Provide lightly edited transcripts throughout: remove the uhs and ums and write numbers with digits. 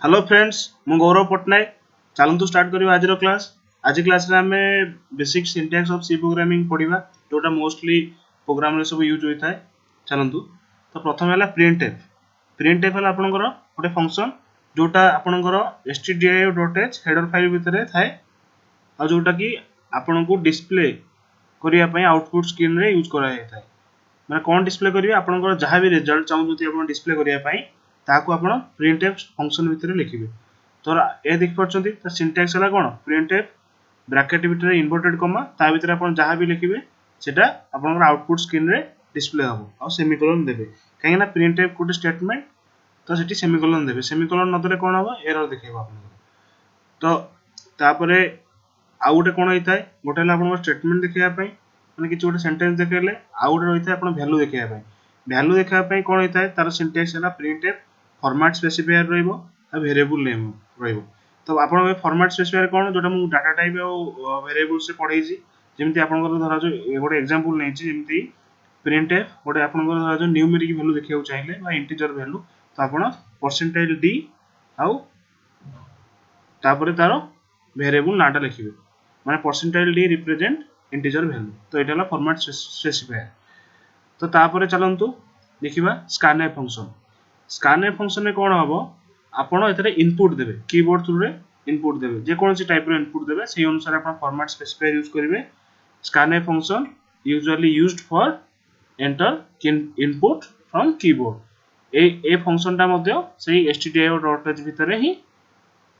Hello friends मु गौरव पट्टनायक चलतु start करियो आज क्लास। आज क्लास रे हमें basic syntax of C programming पढ़िबा जोटा मोस्टली प्रोग्राम रे सब यूज होई थाए। चलतु तो प्रथम हैला प्रिंट एफ हैला आपनकर गोटे फंक्शन जोटा आपनकर stdio.h हेडर फाइल भितर थाए आ जोटा कि आपनको डिस्प्ले करिया पई आउटपुट स्क्रीन रे यूज करा जाय थाए। माने कोन डिस्प्ले करिवे आपनकर जहां भी रिजल्ट चाहउछथि आपन डिस्प्ले करिया पई ताको आपण printf फंक्शन भितर लिखिबे। तो ए देख परछथि त सिंटैक्स हला कोन printf ब्रैकेट भितर इन्वर्टेड कॉमा ता भितर आपण जहां भी लिखिबे सेटा आपनकर आउटपुट स्क्रीन रे डिस्प्ले हबो आ सेमीकोलन देबे काहे ना printf कोटे स्टेटमेंट तो सेठी सेमीकोलन देबे। सेमीकोलन न देले कोन हबो एरर देखेबो आपन। तो तापरे आ गोटे कोन होइताय गोटे हला आपन स्टेटमेंट देखिया पई माने कि गोटे सेंटेंस देखेले आ गोटे रहिताय आपन वैल्यू देखिया पई। वैल्यू देखिया पई कोन होइताय तार सिंटैक्स हला printf फॉर्मेट स्पेसिफायर रहइबो आ वेरिएबल नेम रहइबो। तो आपन फॉर्मेट स्पेसिफायर कोन जोटा मु डाटा टाइप आ वेरिएबल से पढाइछि जेमति आपन धरा जो गोटे एग्जांपल नेछि जेमति printf गोटे आपन धरा जो न्यूमेरिक वैल्यू देखियो चाहिले बा इंटीजर वैल्यू तो आपन परसेंटाइल d आउ तापरे तारो वेरिएबल नाटा लिखिबे माने percentile d represent integer value. तो एटा हला फॉर्मेट स्पेसिफायर। तो तापरे चलंतु देखिबा scanf फंक्शन। scanf फंक्शन में कोन हबो आपण एतरे इनपुट देबे कीबोर्ड थ्रू रे इनपुट देबे जे कोनसी टाइप रो इनपुट देबे सेही अनुसार आपण फॉर्मेट स्पेसिफायर यूज करिवे। scanf function usually used for enter input from keyboard. A function ता मध्ये सेही stdio.h भितर ही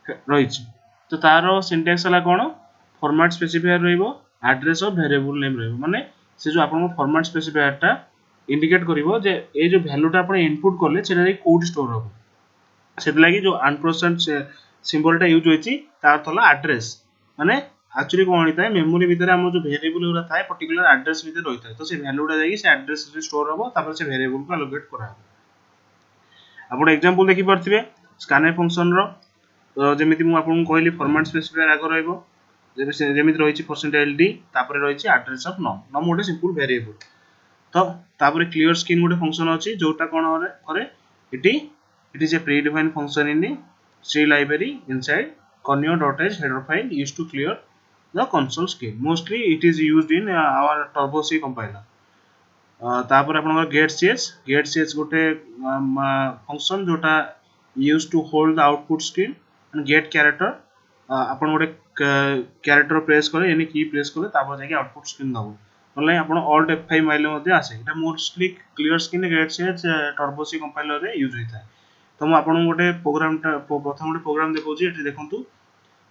रहिछि। तो तारो सिंटैक्स हला कोन फॉर्मेट स्पेसिफायर रहइबो एड्रेस ऑफ वेरिएबल नेम रहइबो माने से जो आपण फॉर्मेट स्पेसिफायर ता इंडिकेट करिवो जे ए जो वैल्यू ता आपण इनपुट करले सेटा रे कोड स्टोर हो सेट लागि जो अनप्रोसेस्ड सिंबल ता यूज होइछि तार थला एड्रेस माने एक्चुअली कोन होइताय मेमोरी भितर हम जो वेरिएबल उरा थाए पर्टिकुलर एड्रेस भितर रहिताय तो से वैल्यू ता जाई से एड्रेस रे स्टोर हो तापर से वेरिएबल को एलोकेट करा आपण एग्जांपल देखि परथिबे scanf फंक्शन रो। तो जेमिति मु आपन कहली फॉर्मेट स्पेसिफायर आगर रहइबो जेमिति रहिछि परसेंटाइल d तापर रहिछि एड्रेस ऑफ नम गोटे सिंपल वेरिएबल। तो तापर क्लियर स्क्रीन गोटे फंक्शन अछि जोटा कोन करे it is a predefined function in C library inside conio.h header file used to clear the console screen. Mostly it is used in our turbo C compiler. तापर आपन getcs गोटे function जोटा used to hold the output screen and get character आपन गोटे character press करे any की press करे तापर जाके आउटपुट स्क्रीन दबो नले आपन ऑल्ट F5 माइले मध्ये आसे एटा mostly clear screen getcs turbo C compiler रे यूज होइता। तो मु आपन गोटे प्रोग्राम ता प्रथम गोटे प्रोग्राम देखौची एठी देखंतु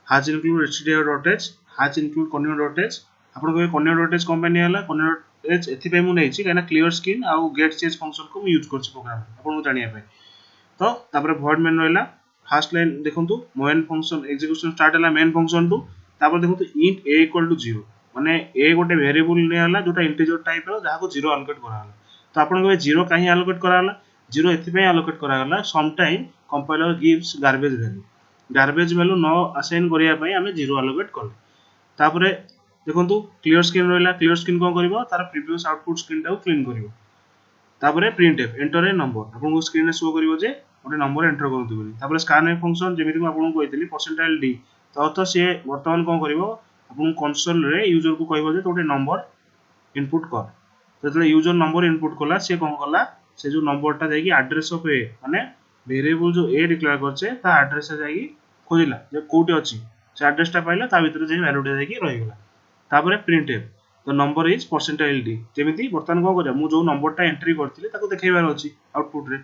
has include stdio.h has include conio.h आपन को conio.h कंपनी हला conio.h एथि पे मु नैछि काना क्लियर स्क्रीन आ getcs फंक्शन को मु यूज करछि प्रोग्राम आपन को जानिया पे। तो तापर void main रहला फर्स्ट लाइन देखंतु मेन फंक्शन एग्जीक्यूशन स्टार्ट हला मेन फंक्शन टू तापर देखंतु int a = 0 माने a गोटे वेरिएबल ने हला जोटा इंटीजर टाइप रो जहा को 0 अलोकेट करा हला। तो आपन को 0 काहे अलोकेट करा हला 0 एथि पे अलोकेट करा हला some time compiler gives garbage value न असाइन करिया पई हमें 0 अलोकेट कर। तापर देखंतु क्लियर स्क्रीन रहला क्लियर स्क्रीन को करबो तार प्रीवियस आउटपुट स्क्रीन टा क्लीन करबो। तापर printf एंटर ए नंबर आपन को स्क्रीन रे शो करबो जे गोटे नंबर एंटर करंतु बोली। तापर scanf फंक्शन जेमिति को आपन को कहितली परसेंटाइल d तो से वर्तमान कोन करबो आपन कंसोल रे यूजर को कहबो जे गोटे नंबर इनपुट कर। तो जले यूजर नंबर इनपुट कला से कोन कला से जो नंबर ता जाई एड्रेस ऑफ ए माने वेरिएबल जो ए डिक्लेयर करछे ता एड्रेस से जाई खोजिला जे कोठी अछि से एड्रेस टा पाइला ता भीतर जे वैल्यू टा जाई रहि गेला। तापर printf the number is percentile d जेमिति वर्तमान कोन करिया मु जो नंबर टा एंट्री करथिले ताको देखैबार अछि आउटपुट रे।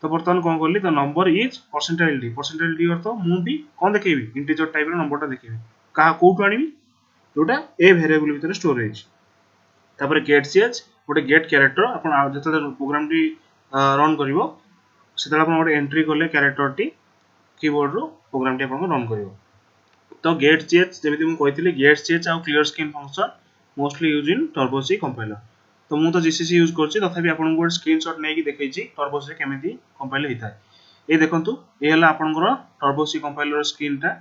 तो वर्तमान कोन करली the number is percentile d अर्थ मु भी कोन देखैबी इंटीजर टाइप रो नंबर टा देखैबी का कोठु आनिबी जोटा ए वेरिएबल भीतर स्टोर होइछ। तापर getch गोटे गेट कैरेक्टर अपन जते प्रोग्राम टी रन करिवो सेतला अपन गोटे एंट्री करले कैरेक्टर टी कीबोर्ड रो प्रोग्राम टी अपन रन करिवो। तो getch जेमिति मु कहितली getch आ clear screen function mostly use in turbo C compiler। तो मु तो gcc यूज करछि तथापि आपन को स्क्रीनशॉट नै कि देखैछि turbo C केमिति कंपाइल हेताय। ए देखंतु ए हला आपन को turbo C compiler स्क्रीन टा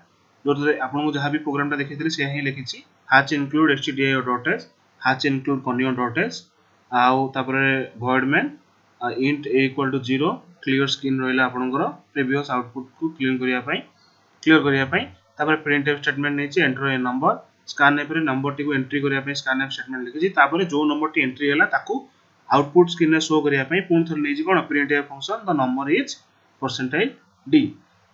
जोते आपन को जहा भी प्रोग्राम टा देखैतली से ही लिखिछि has include stdio.h has include conio.h आउ तापर void main int a = 0 clear screen रहिला आपनकर प्रीवियस आउटपुट को क्लियर करिया पई तापर print F statement नेछि enter a number scan F रे नंबर टी को एंट्री करिया पई स्कैन एफ स्टेटमेंट लिखिछि तापर जो नंबर टी एंट्री हैला ताकू आउटपुट स्क्रीन रे शो करिया पई पुन थर नेछि कोन print f function the number is percentile D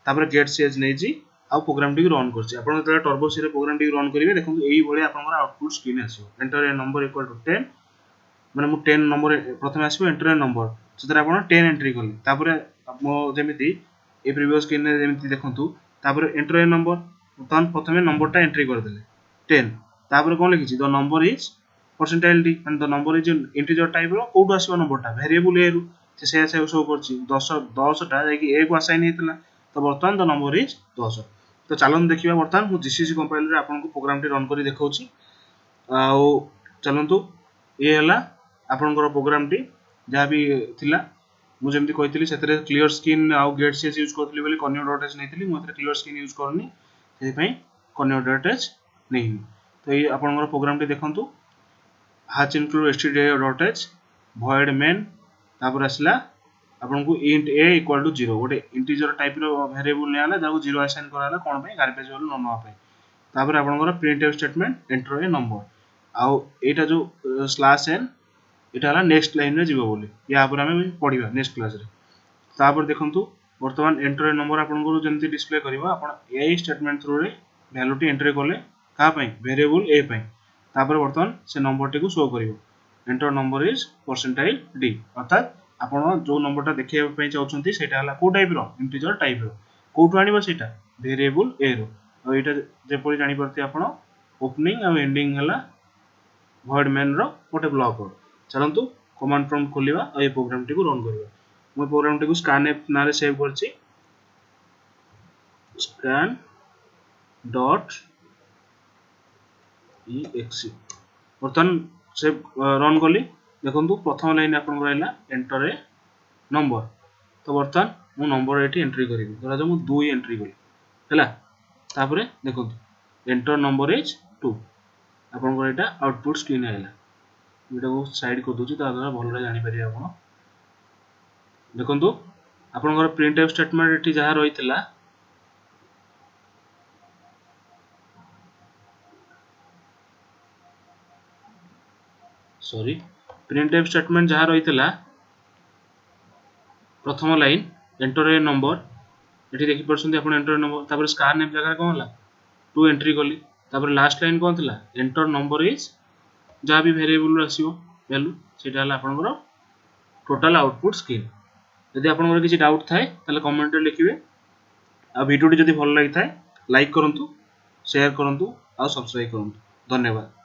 तापर गेट सेज नेछि आ प्रोग्राम टी रन करछि आपन तला टर्बो सी रे प्रोग्राम टी रन करिवे देखो एई भली आपनकर आउटपुट स्क्रीन आसीबो enter a number equal to 10 माने मु 10 नंबर प्रथमे आसीबो एंटर ए नंबर सेतर आपन 10 एंट्री करले तापर मो जेमिति ए प्रीवियस स्क्रीन रे जेमिति देखंतु तापर एंटर ए नंबर तन प्रथमे नंबर टा एंट्री कर देले 10 तापर कोन लिखिछि the number is percentile d and the number is integer type रो कोडो आसीबो नंबर टा वेरिएबल ए रु से शो करछि 10 टा जाकी ए को असाइन हेतला तो वर्तमान द नंबर इज 10 तो चलन देखिबा वर्तमान मु जीसीसी कंपाइलर रे आपन को प्रोग्राम टी रन करी देखौछि आ चलंतु ए हला आपन को प्रोग्राम टी जहा भी थिला मु जेमति कहितली सेतरे क्लियर स्क्रीन आ गेट सेस यूज करथली बोली कन्यो डॉट एच नेथली मु एतरे क्लियर स्क्रीन यूज करनी सेहि पई कन्यो डॉट एच नहीं तो ये आपन को प्रोग्राम टी देखंतु hatch include stdio.h void main तापर आसला आपन को int a equal to 0 गोटे इंटीजर टाइप रो वेरिएबल नेला जाको 0 असाइन कराला कोन पई गार्बेज वाला न नवा पई तापर आपन को printf statement enter a number आ एटा जो स्लैश n एटा हला नेक्स्ट लाइन रे जीवो बोली या पर हम पढिबा नेक्स्ट क्लास रे तापर देखंतु वर्तमान एंटर ए नंबर आपन को जेंति डिस्प्ले करबा आपन एई स्टेटमेंट थ्रू रे वैल्यू टी एंटर करले का पई वेरिएबल a पई तापर वर्तमान से नंबर टी को शो करिवो enter number is percentile d अर्थात आपण जो नंबर टा देखिया पई चाहउछंती सेटा हला को टाइप रो इंटीजर टाइप रो कोठु आनिबो सेटा वेरिएबल a रो और एटा जेपरि जानि परती आपण ओपनिंग और एंडिंग हला void main रो गोटे ब्लॉक रो चलंतु कमांड प्रॉम्प्ट खोलिबा और ए प्रोग्राम टी को रन करबा मो प्रोग्राम टी को scanf नारे सेव करछि scan डॉट exe वर्तमान से रन कली देखंतु प्रथम लाइन आपन को रहला एंटर ए नंबर तो वर्तमान मु नंबर एठी एंट्री करिवि धरा जो मु 2 एंट्री कली हैला तापरे देखंतु एंटर नंबर इज 2 आपन को एटा आउटपुट स्क्रीन आइला एटा को साइड कर दोछि ता द्वारा भलो रे जानि पारि आपन देखंतु आपन को प्रिंटफ स्टेटमेंट एठी जहा रहितला सॉरी प्रिंटफ स्टेटमेंट जहा रहितला प्रथम लाइन एंटर ए नंबर एठी देखि परछन आपण एंटर नंबर तापर स्कार नेम जगह कोन होला 2 एंट्री कली तापर लास्ट लाइन कोन थिला एंटर नंबर इज जहा भी वेरिएबल आसीबो वैल्यू सेटा हला आपण को टोटल आउटपुट स्क्रीन यदि आपण को किछि डाउट थाए तले कमेंट रे लिखिबे आ वीडियो टी जदि भल लागि थाए लाइक करंतु शेयर करंतु आ सब्सक्राइब करंतु धन्यवाद।